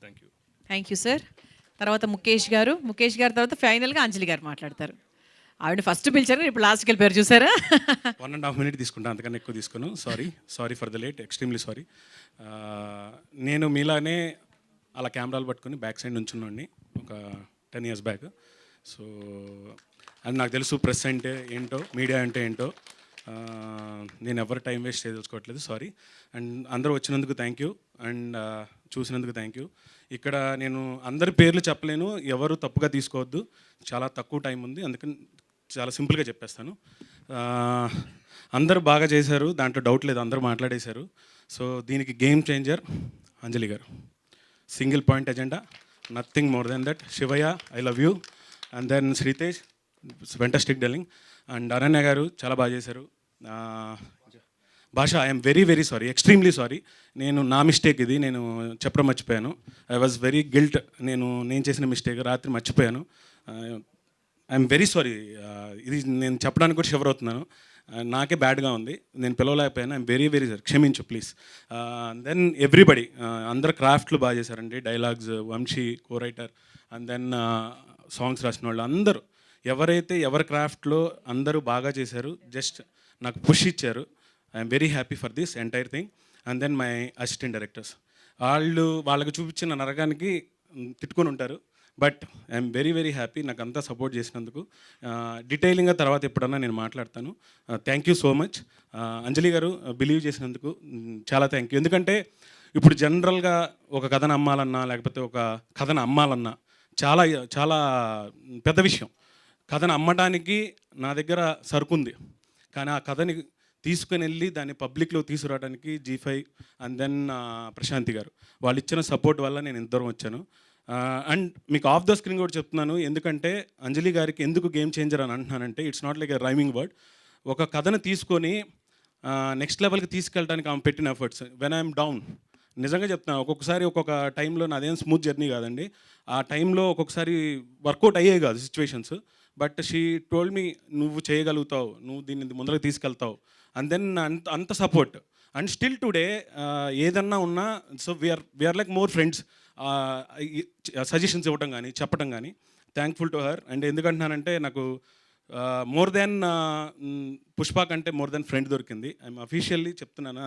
Thank you. Thank you sir. తర్వాత ముఖేష్ గారు తర్వాత ఫైనల్గా అంజలి గారు మాట్లాడతారు. ఆవిడ ఫస్ట్ పిలిచారు, ఇప్పుడు లాస్ట్కి వెళ్ళిపోయారు చూసారా. 1.5 minute తీసుకుంటాను, అంతకన్నా ఎక్కువ తీసుకోను. Sorry for the late, extremely sorry. నేను మీలానే అలా కెమెరాలు పట్టుకొని బ్యాక్ సైడ్ నుంచున్నాండి ఒక 10 years బ్యాక్. సో అది నాకు తెలుసు ప్రెస్ అంటే ఏంటో, మీడియా అంటే ఏంటో. నేను ఎవరు టైం వేస్ట్ చేయదలుచుకోవట్లేదు, సారీ. అండ్ అందరూ వచ్చినందుకు థ్యాంక్ యూ, అండ్ చూసినందుకు థ్యాంక్ యూ. ఇక్కడ నేను అందరి పేర్లు చెప్పలేను, ఎవరు తప్పుగా తీసుకోవద్దు, చాలా తక్కువ టైం ఉంది, అందుకని చాలా సింపుల్గా చెప్పేస్తాను. అందరూ బాగా చేశారు, దాంట్లో డౌట్ లేదు, అందరూ మాట్లాడేశారు. సో దీనికి గేమ్ చేంజర్ అంజలి గారు. Single point agenda, nothing more then that. Shivaiah, I love you. And then Sritej, fantastic dealing. And Ananya గారు చాలా బాగా చేశారు. Basha, I'm very very sorry, extremely sorry. నా మిస్టేక్ ఇది, నేను చెప్పడం మర్చిపోయాను. ఐ వాజ్ వెరీ గిల్ట్, నేను చేసిన మిస్టేక్, రాత్రి మర్చిపోయాను. I'm very sorry. ఇది నేను చెప్పడానికి కూడా షివర్ అవుతున్నాను, నాకే బ్యాడ్గా ఉంది, నేను పిలవలేకపోయాను. ఐఎమ్ వెరీ వెరీ సారీ, క్షమించు ప్లీజ్. దెన్ ఎవ్రీబడి, అందరు క్రాఫ్ట్లు బాగా చేశారండి, dialogues, Vamsi co writer, and then songs రాసిన వాళ్ళు అందరూ, ఎవరైతే ఎవరి క్రాఫ్ట్లో అందరూ బాగా చేశారు, జస్ట్ నాకు పుష్ ఇచ్చారు. I'm very happy for this entire thing. And then my assistant directors, వాళ్ళకి చూపించిన నరకానికి తిట్టుకొని ఉంటారు, but I'm very very happy నాకు అంతా సపోర్ట్ చేసినందుకు. డీటెయిలింగ్గా తర్వాత ఎప్పుడన్నా నేను మాట్లాడతాను. Thank you so much. Anjali గారు, బిలీవ్ చేసినందుకు చాలా థ్యాంక్ యూ. ఎందుకంటే ఇప్పుడు జనరల్గా ఒక కథను అమ్మాలన్నా, లేకపోతే ఒక కథను అమ్మాలన్నా చాలా చాలా పెద్ద విషయం. కథను అమ్మడానికి నా దగ్గర సరుకుంది, కానీ ఆ కథని తీసుకుని వెళ్ళి దాన్ని పబ్లిక్లో తీసుకురావడానికి G5 అండ్ దెన్ ప్రశాంతి గారు వాళ్ళు ఇచ్చిన సపోర్ట్ వల్ల నేను ఇంతవరం వచ్చాను. అండ్ మీకు ఆఫ్ ద స్క్రీన్ కూడా చెప్తున్నాను, ఎందుకంటే అంజలి గారికి ఎందుకు గేమ్ చేంజర్ అని అంటున్నానంటే, it's not like a rhyming word. ఒక కథను తీసుకొని నెక్స్ట్ లెవెల్కి తీసుకెళ్ళడానికి ఆమె పెట్టిన ఎఫర్ట్స్, వెన్ ఐఎమ్ డౌన్, నిజంగా చెప్తున్నాను, ఒక్కొక్కసారి ఒక్కొక్క టైంలో నాదేం స్మూత్ జర్నీ కాదండి, ఆ టైంలో ఒక్కొక్కసారి వర్కౌట్ అయ్యేవి కాదు situations, but she told me, నువ్వు చేయగలుగుతావు, నువ్వు దీన్ని ముందరకు తీసుకెళ్తావు, అండ్ దెన్ అంత సపోర్ట్. అండ్ స్టిల్ టుడే ఏదన్నా ఉన్నా, so we're like more friends. Suggestions ఇవ్వటం కానీ చెప్పడం కానీ, థ్యాంక్ఫుల్ టు హర్. అండ్ ఎందుకంటున్నానంటే, నాకు మోర్ దెన్ పుష్ప కంటే మోర్ దెన్ ఫ్రెండ్ దొరికింది. ఐఎమ్ అఫీషియల్లీ చెప్తున్నాను,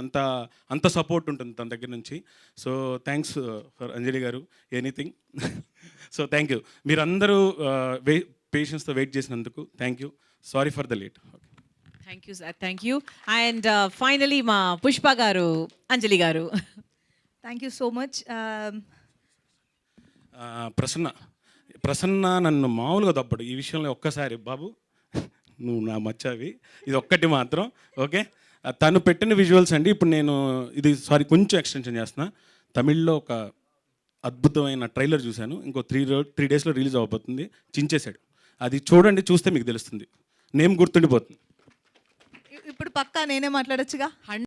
అంత సపోర్ట్ ఉంటుంది తన దగ్గర నుంచి. సో థ్యాంక్స్ ఫర్ అంజలి గారు, ఎనీథింగ్. సో థ్యాంక్ యూ, మీరందరూ పేషెన్స్తో వెయిట్ చేసినందుకు thank you. Sorry for the late. Thank you sir, thank you. And finally మా పుష్ప గారు, అంజలి గారు. Thank you so much. Prasanna నన్ను మామూలుగా తప్పడు ఈ విషయంలో. ఒక్కసారి బాబు, నువ్వు నా మచ్చావి, ఇది ఒక్కటి మాత్రం ఓకే. తను పెట్టిన విజువల్స్ అండి, ఇప్పుడు నేను ఇది కొంచెం ఎక్స్టెన్షన్ చేస్తున్నా. తమిళ్లో ఒక అద్భుతమైన ట్రైలర్ చూశాను, ఇంకో 3 daysలో రిలీజ్ అవ్వబోతుంది, చించేశాడు. అది చూడండి, చూస్తే మీకు తెలుస్తుంది, నేమ్ గుర్తుండిపోతుంది. ఇప్పుడు పక్కా నేనే మాట్లాడొచ్చుగా.